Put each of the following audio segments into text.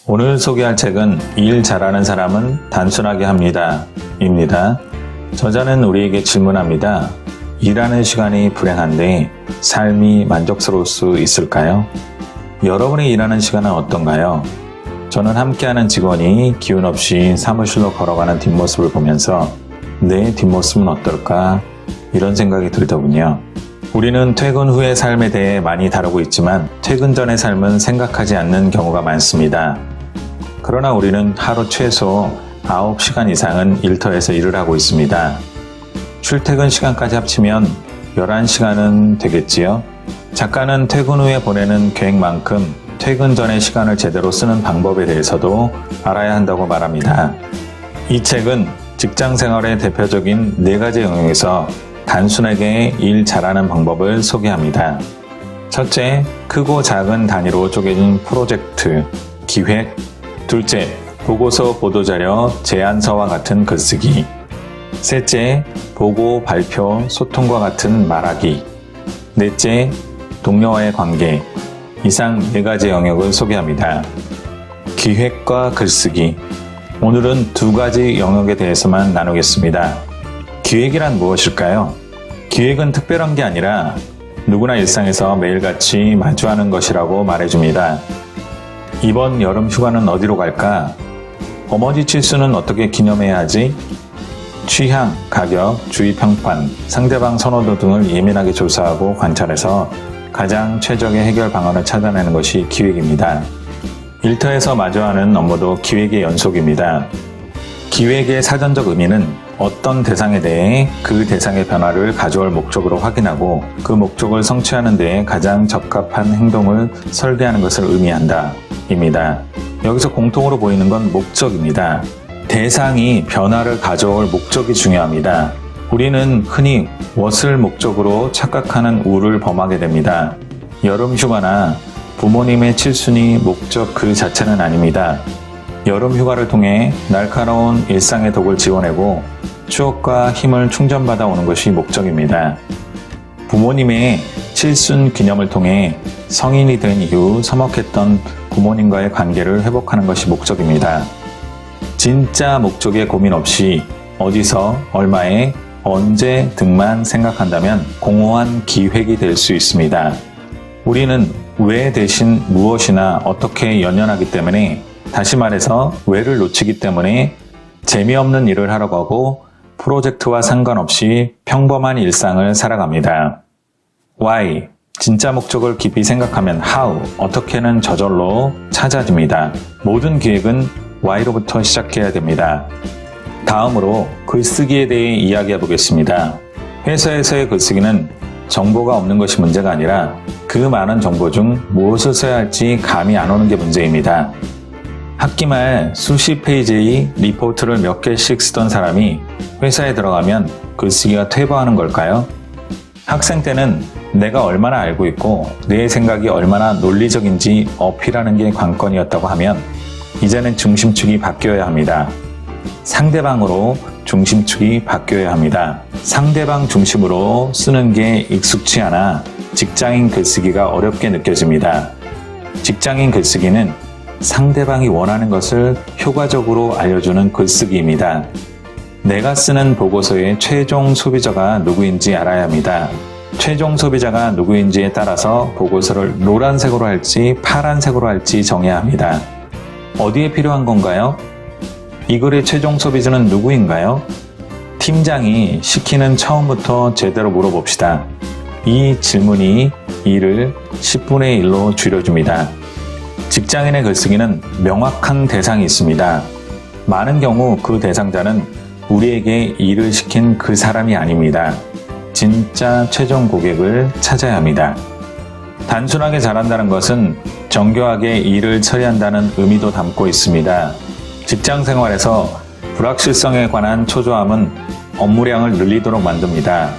오늘 소개할 책은 일 잘하는 사람은 단순하게 합니다. 입니다. 저자는 우리에게 질문합니다. 일하는 시간이 불행한데 삶이 만족스러울 수 있을까요? 여러분의 일하는 시간은 어떤가요? 저는 함께하는 직원이 기운 없이 사무실로 걸어가는 뒷모습을 보면서 내 뒷모습은 어떨까? 이런 생각이 들더군요. 우리는 퇴근 후의 삶에 대해 많이 다루고 있지만 퇴근 전의 삶은 생각하지 않는 경우가 많습니다. 그러나 우리는 하루 최소 9시간 이상은 일터에서 일을 하고 있습니다. 출퇴근 시간까지 합치면 11시간은 되겠지요? 작가는 퇴근 후에 보내는 계획만큼 퇴근 전의 시간을 제대로 쓰는 방법에 대해서도 알아야 한다고 말합니다. 이 책은 직장 생활의 대표적인 4가지 영역에서 단순하게 일 잘하는 방법을 소개합니다. 첫째, 크고 작은 단위로 쪼개진 프로젝트, 기획. 둘째, 보고서, 보도자료, 제안서와 같은 글쓰기. 셋째, 보고, 발표, 소통과 같은 말하기. 넷째, 동료와의 관계. 이상 4가지 영역을 소개합니다. 기획과 글쓰기. 오늘은 2가지 영역에 대해서만 나누겠습니다. 기획이란 무엇일까요? 기획은 특별한 게 아니라 누구나 일상에서 매일같이 마주하는 것이라고 말해줍니다. 이번 여름 휴가는 어디로 갈까? 어머니 칠수는 어떻게 기념해야 하지? 취향, 가격, 주위 평판, 상대방 선호도 등을 예민하게 조사하고 관찰해서 가장 최적의 해결 방안을 찾아내는 것이 기획입니다. 일터에서 마주하는 업무도 기획의 연속입니다. 기획의 사전적 의미는 어떤 대상에 대해 그 대상의 변화를 가져올 목적으로 확인하고 그 목적을 성취하는 데에 가장 적합한 행동을 설계하는 것을 의미한다. 입니다. 여기서 공통으로 보이는 건 목적입니다. 대상이 변화를 가져올 목적이 중요합니다. 우리는 흔히 무엇을 목적으로 착각하는 우를 범하게 됩니다. 여름 휴가나 부모님의 칠순이 목적 그 자체는 아닙니다. 여름 휴가를 통해 날카로운 일상의 독을 지워내고 추억과 힘을 충전받아 오는 것이 목적입니다. 부모님의 칠순 기념을 통해 성인이 된 이후 서먹했던 부모님과의 관계를 회복하는 것이 목적입니다. 진짜 목적에 고민 없이 어디서, 얼마에, 언제 등만 생각한다면 공허한 기획이 될 수 있습니다. 우리는 왜 대신 무엇이나 어떻게 연연하기 때문에, 다시 말해서 왜를 놓치기 때문에 재미없는 일을 하려고 하고 프로젝트와 상관없이 평범한 일상을 살아갑니다. Why? 진짜 목적을 깊이 생각하면 how, 어떻게는 저절로 찾아집니다. 모든 기획은 why로부터 시작해야 됩니다. 다음으로 글쓰기에 대해 이야기해 보겠습니다. 회사에서의 글쓰기는 정보가 없는 것이 문제가 아니라 그 많은 정보 중 무엇을 써야 할지 감이 안 오는 게 문제입니다. 학기 말 수십 페이지의 리포트를 몇 개씩 쓰던 사람이 회사에 들어가면 글쓰기가 퇴보하는 걸까요? 학생 때는 내가 얼마나 알고 있고 내 생각이 얼마나 논리적인지 어필하는 게 관건이었다고 하면 이제는 중심축이 바뀌어야 합니다. 상대방으로 중심축이 바뀌어야 합니다. 상대방 중심으로 쓰는 게 익숙치 않아 직장인 글쓰기가 어렵게 느껴집니다. 직장인 글쓰기는 상대방이 원하는 것을 효과적으로 알려주는 글쓰기입니다. 내가 쓰는 보고서의 최종 소비자가 누구인지 알아야 합니다. 최종 소비자가 누구인지에 따라서 보고서를 노란색으로 할지 파란색으로 할지 정해야 합니다. 어디에 필요한 건가요? 이 글의 최종 소비자는 누구인가요? 팀장이 시키는 처음부터 제대로 물어봅시다. 이 질문이 일을 10분의 1로 줄여줍니다. 직장인의 글쓰기는 명확한 대상이 있습니다. 많은 경우 그 대상자는 우리에게 일을 시킨 그 사람이 아닙니다. 진짜 최종 고객을 찾아야 합니다. 단순하게 잘한다는 것은 정교하게 일을 처리한다는 의미도 담고 있습니다. 직장 생활에서 불확실성에 관한 초조함은 업무량을 늘리도록 만듭니다.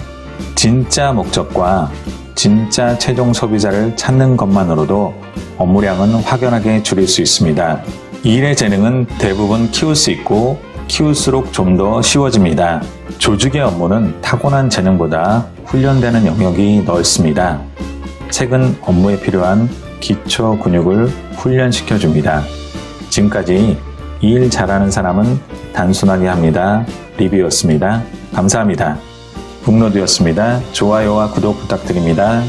진짜 목적과 진짜 최종 소비자를 찾는 것만으로도 업무량은 확연하게 줄일 수 있습니다. 일의 재능은 대부분 키울 수 있고 키울수록 좀 더 쉬워집니다. 조직의 업무는 타고난 재능보다 훈련되는 영역이 넓습니다. 책은 업무에 필요한 기초 근육을 훈련시켜줍니다. 지금까지 일 잘하는 사람은 단순하게 합니다. 리뷰였습니다. 감사합니다. 북로드였습니다. 좋아요와 구독 부탁드립니다.